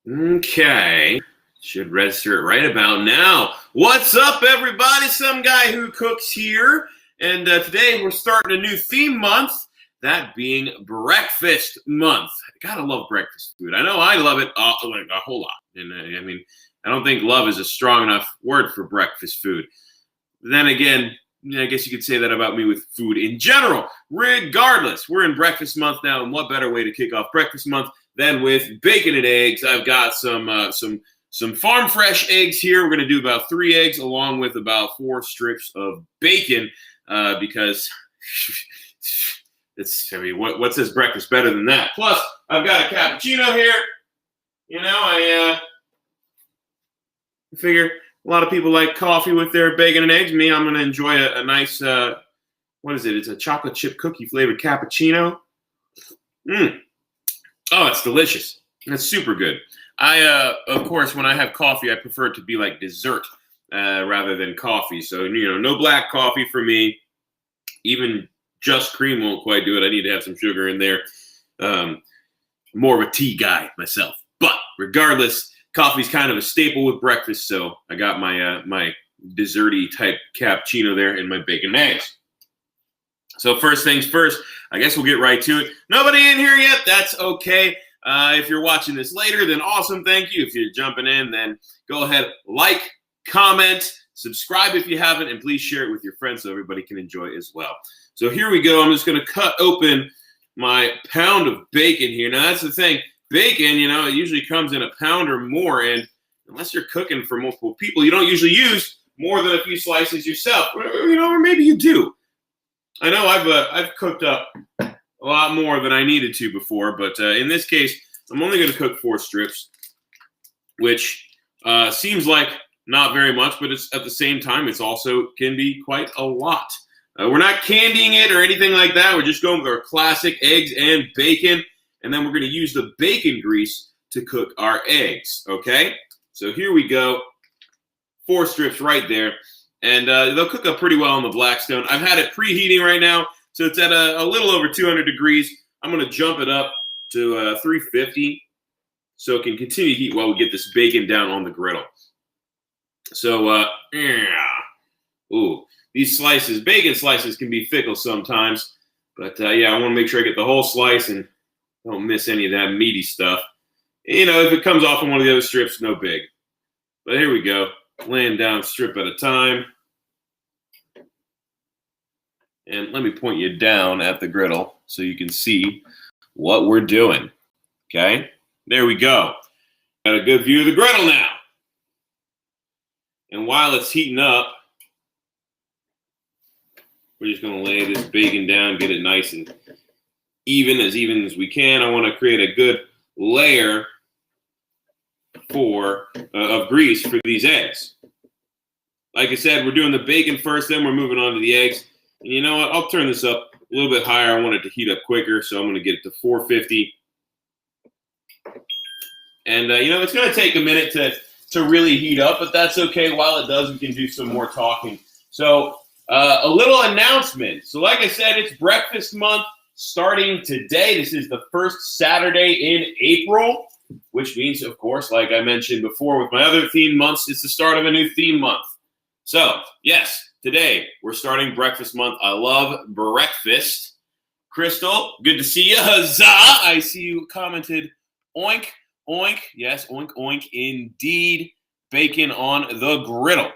Okay. Should register it right about now. What's up, everybody? Some guy who cooks here. And today we're starting a new theme month, that being breakfast month. Gotta love breakfast food. I know I love it like a whole lot. And I don't think love is a strong enough word for breakfast food. Then again, I guess you could say that about me with food in general. Regardless, we're in breakfast month now, and what better way to kick off breakfast month than with bacon and eggs? I've got some farm fresh eggs here. We're going to do about 3 eggs along with about 4 strips of bacon because what says breakfast better than that? Plus, I've got a cappuccino here. I figure a lot of people like coffee with their bacon and eggs. Me, I'm going to enjoy a nice, what is it? It's a chocolate chip cookie flavored cappuccino. Oh, it's delicious. It's super good. Of course, when I have coffee, I prefer it to be like dessert rather than coffee. So, no black coffee for me. Even just cream won't quite do it. I need to have some sugar in there. More of a tea guy myself. But regardless, coffee's kind of a staple with breakfast. So I got my desserty type cappuccino there and my bacon and eggs. So first things first, I guess we'll get right to it. Nobody in here yet? That's okay. If you're watching this later, then awesome. Thank you. If you're jumping in, then go ahead, like, comment, subscribe if you haven't, and please share it with your friends so everybody can enjoy as well. So here we go. I'm just going to cut open my pound of bacon here. Now, that's the thing. Bacon, it usually comes in a pound or more, and unless you're cooking for multiple people, you don't usually use more than a few slices yourself. Or maybe you do. I know I've cooked up a lot more than I needed to before, but in this case, I'm only going to cook 4 strips, which seems like not very much, but it's at the same time, it's also can be quite a lot. We're not candying it or anything like that. We're just going with our classic eggs and bacon, and then we're going to use the bacon grease to cook our eggs, okay? So here we go. 4 strips right there. And they'll cook up pretty well on the Blackstone. I've had it preheating right now, so it's at a little over 200 degrees. I'm going to jump it up to 350 so it can continue to heat while we get this bacon down on the griddle. So, these bacon slices can be fickle sometimes. But, I want to make sure I get the whole slice and don't miss any of that meaty stuff. If it comes off on one of the other strips, no big. But here we go. Laying down strip at a time. And let me point you down at the griddle so you can see what we're doing. Okay? There we go. Got a good view of the griddle now. And while it's heating up, we're just going to lay this bacon down, get it nice and even as we can. I want to create a good layer of grease for these eggs. Like I said, we're doing the bacon first, then we're moving on to the eggs. And you know what? I'll turn this up a little bit higher. I want it to heat up quicker, so I'm going to get it to 450. And, it's going to take a minute to really heat up, but that's okay. While it does, we can do some more talking. So a little announcement. So like I said, it's breakfast month starting today. This is the first Saturday in April, which means, of course, like I mentioned before with my other theme months, it's the start of a new theme month. So, yes, today we're starting breakfast month. I love breakfast. Crystal, good to see you. Huzzah! I see you commented, oink, oink. Yes, oink, oink, indeed. Bacon on the griddle.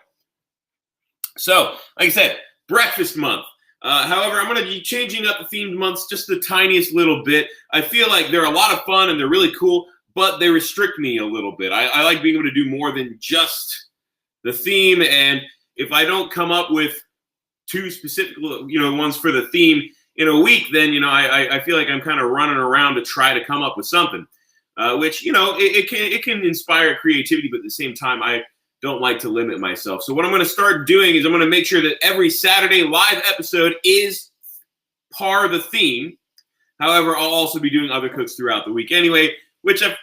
So, like I said, breakfast month. However, I'm going to be changing up the themed months just the tiniest little bit. I feel like they're a lot of fun and they're really cool, but they restrict me a little bit. I like being able to do more than just the theme, and if I don't come up with 2 specific, ones for the theme in a week, then, I feel like I'm kind of running around to try to come up with something, which, it can inspire creativity, but at the same time, I don't like to limit myself. So what I'm going to start doing is I'm going to make sure that every Saturday live episode is par the theme. However, I'll also be doing other cooks throughout the week anyway, which I've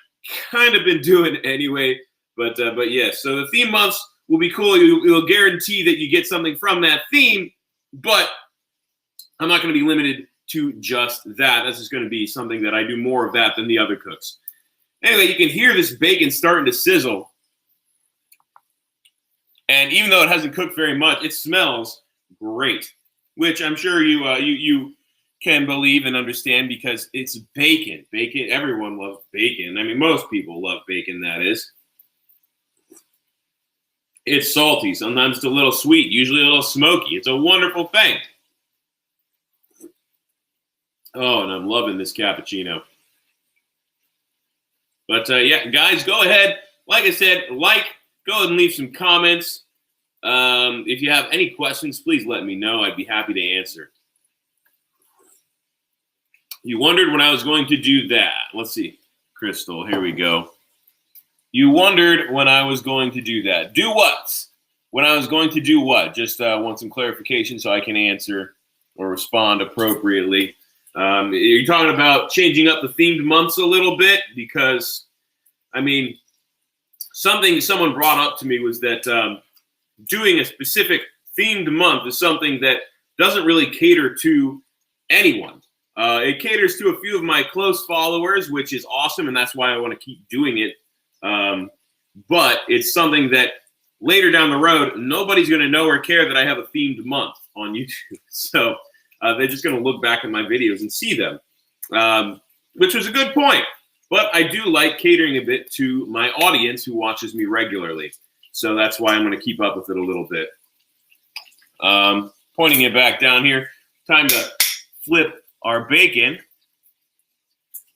kind of been doing anyway. But yes, so the theme months will be cool. You'll guarantee that you get something from that theme, but I'm not going to be limited to just that. This is going to be something that I do more of that than the other cooks. Anyway, you can hear this bacon starting to sizzle. And even though it hasn't cooked very much, it smells great, which I'm sure you can believe and understand because it's bacon. Bacon, everyone loves bacon. I mean, most people love bacon, that is. It's salty. Sometimes it's a little sweet, usually a little smoky. It's a wonderful thing. Oh, and I'm loving this cappuccino. But yeah, guys, go ahead. Like I said, go ahead and leave some comments. If you have any questions, please let me know. I'd be happy to answer. You wondered when I was going to do that. Let's see. Crystal, here we go. You wondered when I was going to do that. Do what? When I was going to do what? Just want some clarification so I can answer or respond appropriately. You're talking about changing up the themed months a little bit because, I mean, something someone brought up to me was that doing a specific themed month is something that doesn't really cater to anyone. It caters to a few of my close followers, which is awesome, and that's why I want to keep doing it. But it's something that later down the road, nobody's going to know or care that I have a themed month on YouTube. So they're just going to look back at my videos and see them, which was a good point. But I do like catering a bit to my audience who watches me regularly. So that's why I'm going to keep up with it a little bit. Pointing it back down here, time to flip our bacon.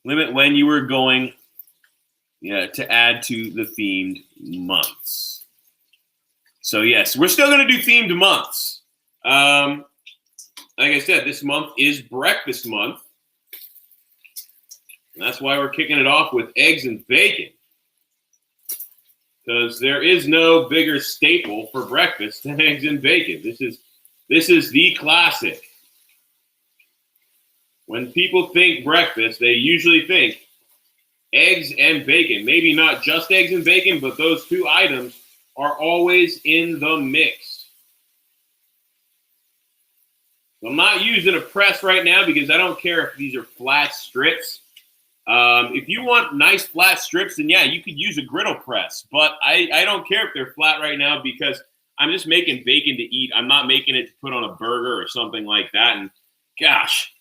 Limit when you were going to add to the themed months. So yes, we're still going to do themed months. Like I said, this month is breakfast month. And that's why we're kicking it off with eggs and bacon. Because there is no bigger staple for breakfast than eggs and bacon. This is the classic. When people think breakfast, they usually think eggs and bacon. Maybe not just eggs and bacon, but those two items are always in the mix. So I'm not using a press right now because I don't care if these are flat strips. If you want nice flat strips, then yeah, you could use a griddle press. But I don't care if they're flat right now because I'm just making bacon to eat. I'm not making it to put on a burger or something like that. And gosh.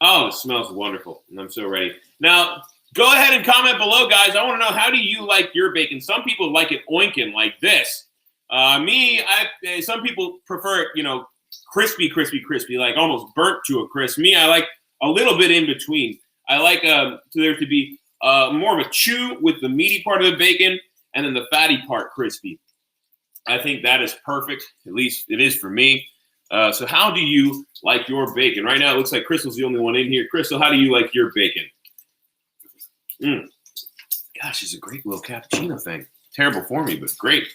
Oh, it smells wonderful. And I'm so ready. Now, go ahead and comment below, guys. I want to know, how do you like your bacon? Some people like it oinking like this. Some people prefer it, crispy, like almost burnt to a crisp. Me, I like a little bit in between. I like there to be more of a chew with the meaty part of the bacon and then the fatty part crispy. I think that is perfect. At least it is for me. So how do you like your bacon? Right now, it looks like Crystal's the only one in here. Crystal, how do you like your bacon? Gosh, it's a great little cappuccino thing. Terrible for me, but great.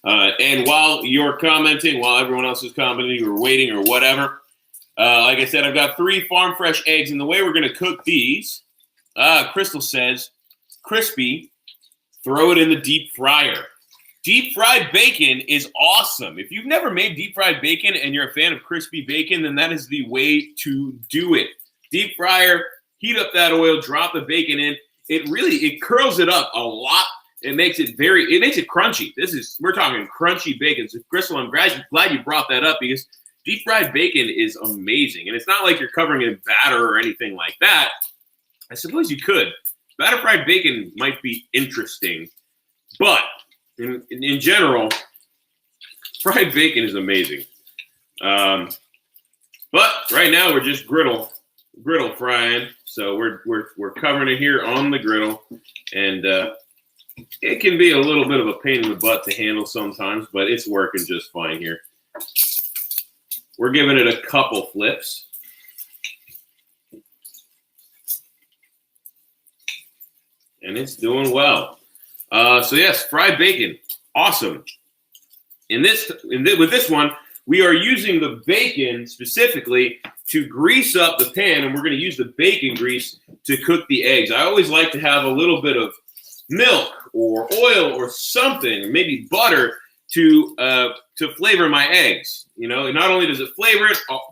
And while you're commenting, while everyone else is commenting or waiting or whatever, like I said, I've got 3 farm fresh eggs. And the way we're going to cook these, Crystal says, crispy, throw it in the deep fryer. Deep fried bacon is awesome. If you've never made deep fried bacon and you're a fan of crispy bacon, then that is the way to do it. Deep fryer, heat up that oil, drop the bacon in. It curls it up a lot. It makes it crunchy. We're talking crunchy bacon. So Crystal, I'm glad you brought that up because deep fried bacon is amazing. And it's not like you're covering it in batter or anything like that. I suppose you could. Batter fried bacon might be interesting, but in general, fried bacon is amazing. But right now we're just griddle frying. So we're covering it here on the griddle, and it can be a little bit of a pain in the butt to handle sometimes, but it's working just fine here. We're giving it a couple flips. And it's doing well. So yes, fried bacon, awesome. With this one, we are using the bacon specifically to grease up the pan, and we're going to use the bacon grease to cook the eggs. I always like to have a little bit of milk or oil or something, maybe butter, to flavor my eggs. Not only does it flavor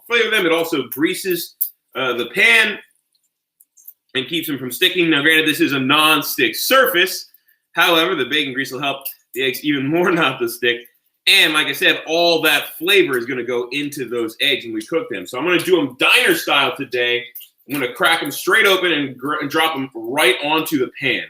them, it also greases the pan. and keeps them from sticking. Now, granted, this is a non-stick surface. However, the bacon grease will help the eggs even more not to stick. And like I said, all that flavor is going to go into those eggs when we cook them. So I'm going to do them diner style today. I'm going to crack them straight open and drop them right onto the pan,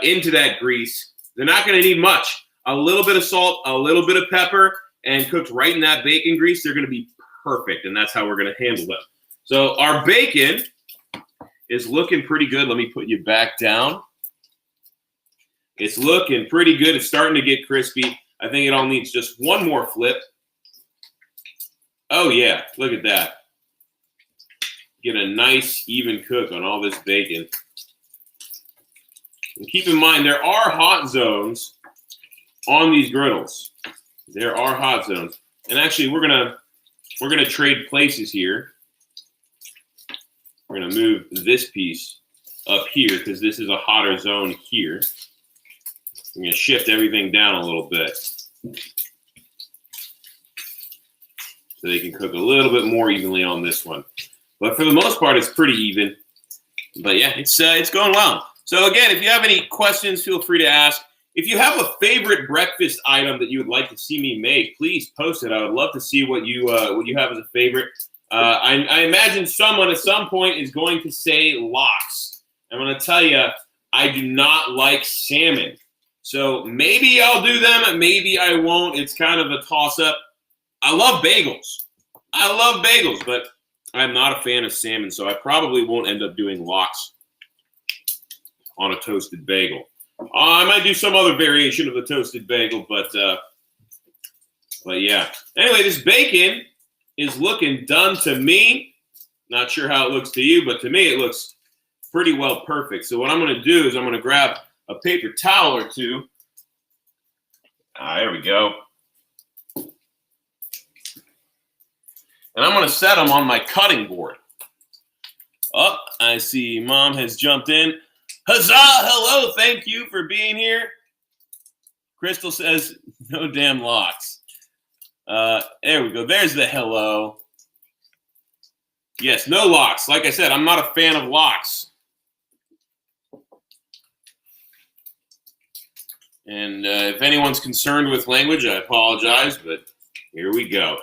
into that grease. They're not going to need much. A little bit of salt, a little bit of pepper, and cooked right in that bacon grease, they're going to be perfect. And that's how we're going to handle them. So our bacon is looking pretty good. Let me put you back down. It's looking pretty good. It's starting to get crispy. I think it all needs just one more flip. Oh, yeah. Look at that. Get a nice, even cook on all this bacon. And keep in mind, there are hot zones on these griddles. There are hot zones. And actually, we're gonna trade places here. We're gonna move this piece up here because this is a hotter zone here. I'm gonna shift everything down a little bit so they can cook a little bit more evenly on this one. But for the most part, it's pretty even. But yeah, it's going well. So again, if you have any questions, feel free to ask. If you have a favorite breakfast item that you would like to see me make, please post it. I would love to see what you have as a favorite. I imagine someone at some point is going to say lox. I'm going to tell you, I do not like salmon. So maybe I'll do them, maybe I won't. It's kind of a toss-up. I love bagels, but I'm not a fan of salmon, so I probably won't end up doing lox on a toasted bagel. I might do some other variation of the toasted bagel, but yeah. Anyway, this bacon is looking done to me. Not sure how it looks to you, but to me it looks pretty well perfect. So what I'm going to do is I'm going to grab a paper towel or two. There we go. And I'm going to set them on my cutting board. Oh, I see Mom has jumped in. Huzzah! Hello, thank you for being here. Crystal says, no damn lox. There we go. There's the hello. Yes, no lox. Like I said, I'm not a fan of lox. And if anyone's concerned with language, I apologize, but here we go.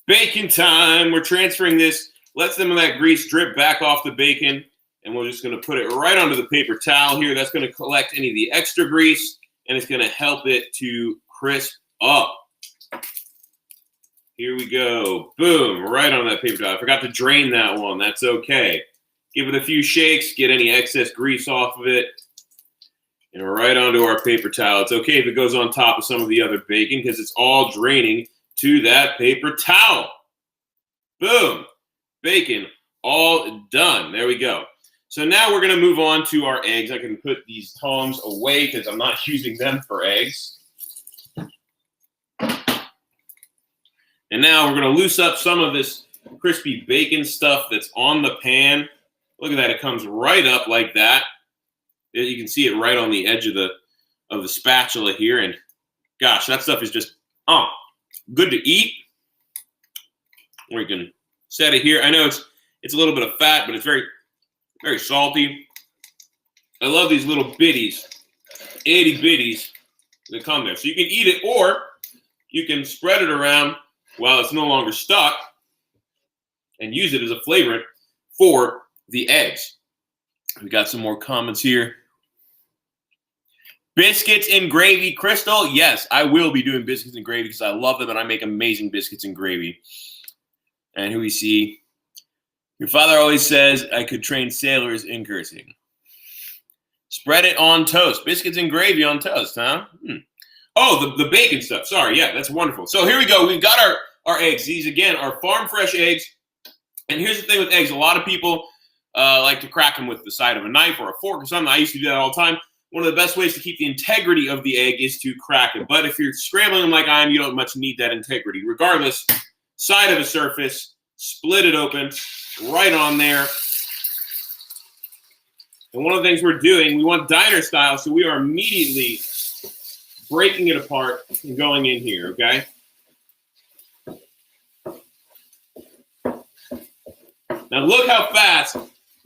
Bacon time. We're transferring this. Let some of that grease drip back off the bacon. And we're just going to put it right onto the paper towel here. That's going to collect any of the extra grease, and it's going to help it to crisp up. Here we go. Boom, right on that paper towel. I forgot to drain that one. That's okay. Give it a few shakes, get any excess grease off of it, and right onto our paper towel. It's okay if it goes on top of some of the other bacon because it's all draining to that paper towel. Boom. Bacon all done. There we go. So now we're going to move on to our eggs. I can put these tongs away because I'm not using them for eggs. And now we're going to loose up some of this crispy bacon stuff that's on the pan. Look at that. It comes right up like that. You can see it right on the edge of the spatula here. And gosh, that stuff is just good to eat. Or you can set it here. I know it's a little bit of fat, but it's very, very salty. I love these little bitties, itty bitties that come there. So you can eat it, or you can spread it around while it's no longer stuck and use it as a flavorant for the eggs. We got some more comments here. Biscuits and gravy, Crystal. Yes, I will be doing biscuits and gravy because I love them and I make amazing biscuits and gravy. And who we see? Your father always says I could train sailors in cursing. Spread it on toast. Biscuits and gravy on toast, huh? Oh, the bacon stuff. Sorry, yeah, that's wonderful. So here we go. We've got our eggs. These, again, are farm fresh eggs. And here's the thing with eggs. A lot of people like to crack them with the side of a knife or a fork or something. I used to do that all the time. One of the best ways to keep the integrity of the egg is to crack it. But if you're scrambling them like I am, you don't much need that integrity. Regardless, side of the surface, split it open, right on there. And one of the things we're doing, we want diner style, so we are immediately breaking it apart and going in here, okay? Now look how fast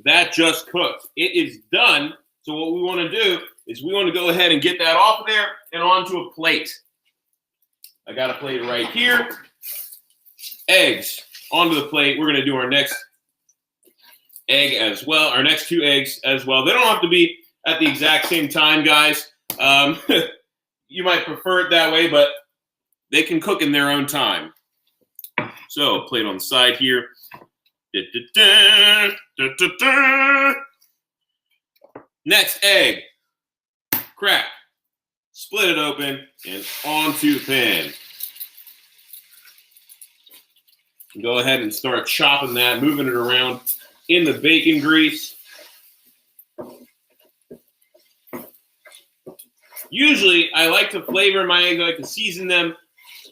that just cooked. It is done. So what we want to do is we want to go ahead and get that off of there and onto a plate. I got a plate right here. Eggs onto the plate. We're going to do our next egg as well, our next 2 eggs as well. They don't have to be at the exact same time, guys. You might prefer it that way, but they can cook in their own time. So, plate on the side here. Next egg. Crack. Split it open and onto the pan. Go ahead and start chopping that, moving it around in the bacon grease. Usually, I like to flavor my eggs. I like to season them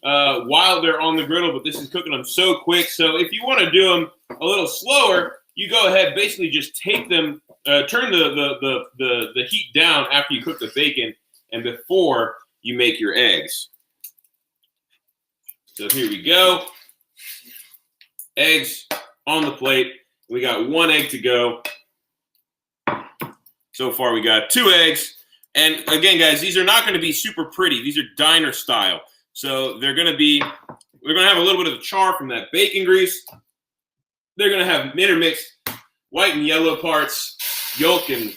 while they're on the griddle, but this is cooking them so quick. So if you want to do them a little slower, you go ahead, basically just take them, turn the heat down after you cook the bacon and before you make your eggs. So here we go. Eggs on the plate. We got 1 egg to go. So far, we got 2 eggs. And again, guys, these are not going to be super pretty. These are diner style. So we're going to have a little bit of char from that bacon grease. They're going to have intermixed white and yellow parts, yolk and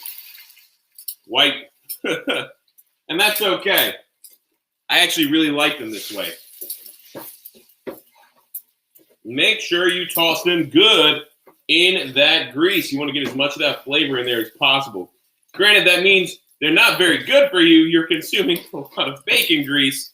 white. And that's okay. I actually really like them this way. Make sure you toss them good in that grease. You want to get as much of that flavor in there as possible. Granted, that means they're not very good for you. You're consuming a lot of bacon grease,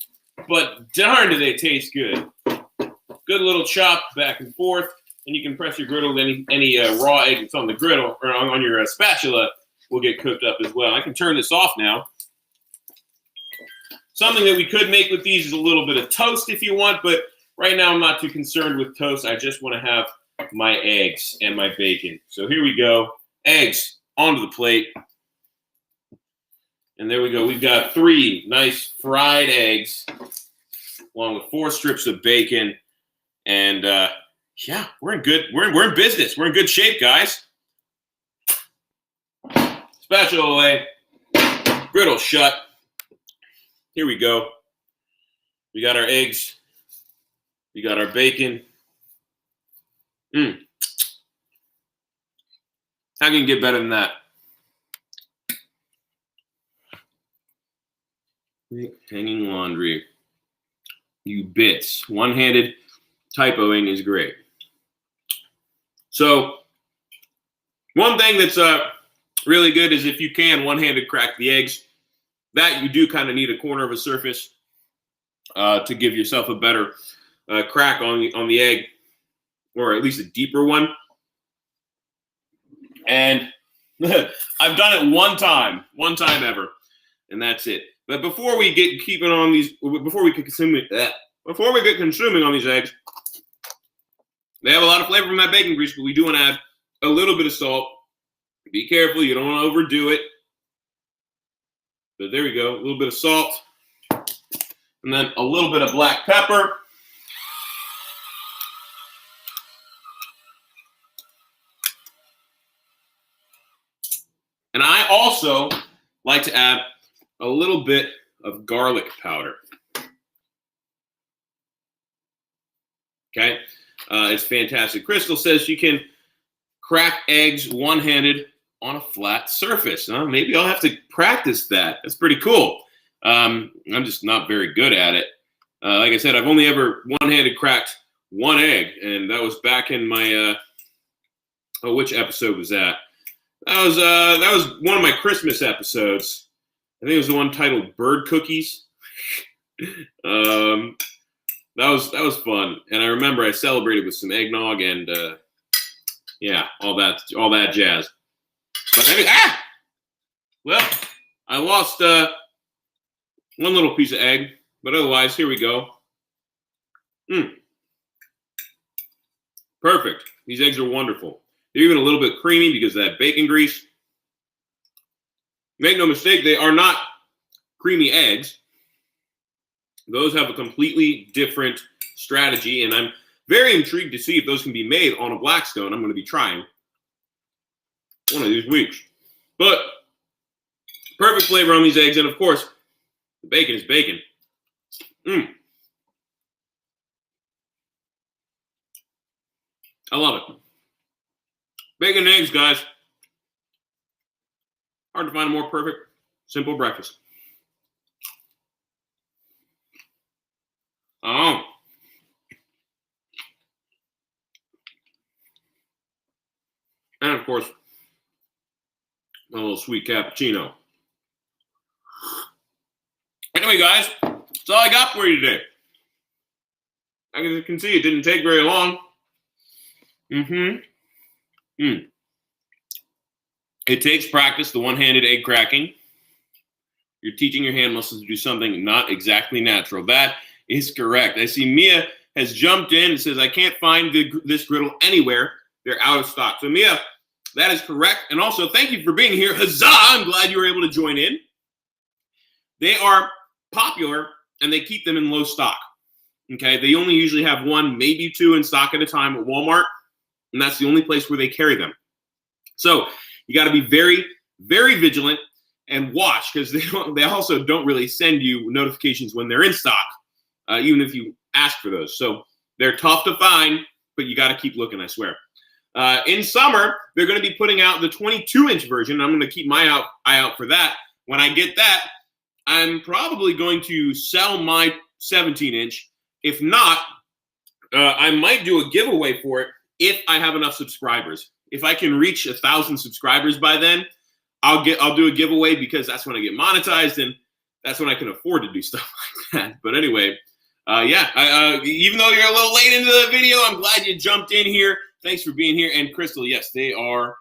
but darn do they taste good. Good little chop back and forth, and you can press your griddle with any raw egg that's on the griddle or on your spatula will get cooked up as well. I can turn this off now. Something that we could make with these is a little bit of toast if you want, but right now I'm not too concerned with toast. I just want to have my eggs and my bacon. So here we go. Eggs onto the plate. And there we go. We've got 3 nice fried eggs along with 4 strips of bacon. And yeah, we're in business. We're in good shape, guys. Spatula away. Griddle shut. Here we go. We got our eggs. We got our bacon. How can you get better than that? Hanging laundry. You bits. One-handed typoing is great. So, one thing that's really good is if you can one-handed crack the eggs, that you do kind of need a corner of a surface to give yourself a better crack on the egg, or at least a deeper one. And I've done it one time ever, and that's it. But before we get consuming on these eggs, they have a lot of flavor from that bacon grease, but we do want to add a little bit of salt. Be careful, you don't want to overdo it. But there we go, a little bit of salt, and then a little bit of black pepper. And I also like to add a little bit of garlic powder. Okay, it's fantastic. Crystal says she can crack eggs one-handed on a flat surface. Maybe I'll have to practice that. That's pretty cool. I'm just not very good at it. Like I said, I've only ever one-handed cracked 1 egg, and that was back in my which episode was that? That was one of my Christmas episodes. I think it was the one titled "Bird Cookies." That was fun, and I remember I celebrated with some eggnog and yeah, all that jazz. But anyway, well, I lost 1 little piece of egg, but otherwise, here we go. Perfect. These eggs are wonderful. They're even a little bit creamy because of that bacon grease. Make no mistake, they are not creamy eggs. Those have a completely different strategy, and I'm very intrigued to see if those can be made on a Blackstone. I'm going to be trying. one of these weeks. But perfect flavor on these eggs, and of course, the bacon is bacon. I love it. Bacon and eggs, guys. Hard to find a more perfect, simple breakfast. Oh. And of course, a little sweet cappuccino. Anyway, guys, that's all I got for you today. As you can see, it didn't take very long. It takes practice, the one-handed egg cracking. You're teaching your hand muscles to do something not exactly natural. That is correct. I see Mia has jumped in and says, I can't find this griddle anywhere. They're out of stock. So Mia, that is correct. And also, thank you for being here. Huzzah! I'm glad you were able to join in. They are popular, and they keep them in low stock. Okay, they only usually have one, maybe two in stock at a time at Walmart, and that's the only place where they carry them. So you got to be very, very vigilant and watch, because they also don't really send you notifications when they're in stock, even if you ask for those. So they're tough to find, but you got to keep looking, I swear. In summer, they're going to be putting out the 22-inch version. I'm going to keep my eye out for that. When I get that, I'm probably going to sell my 17-inch. If not, I might do a giveaway for it if I have enough subscribers. If I can reach 1,000 subscribers by then, I'll do a giveaway, because that's when I get monetized, and that's when I can afford to do stuff like that. But anyway, even though you're a little late into the video, I'm glad you jumped in here. Thanks for being here. And Crystal, yes, they are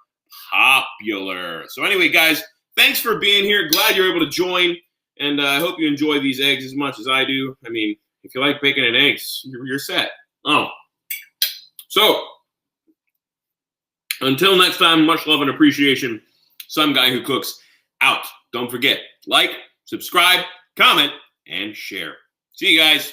popular. So anyway, guys, thanks for being here. Glad you're able to join. And I hope you enjoy these eggs as much as I do. I mean, if you like bacon and eggs, you're set. Oh. So, until next time, much love and appreciation. Some guy who cooks out. Don't forget, like, subscribe, comment, and share. See you guys.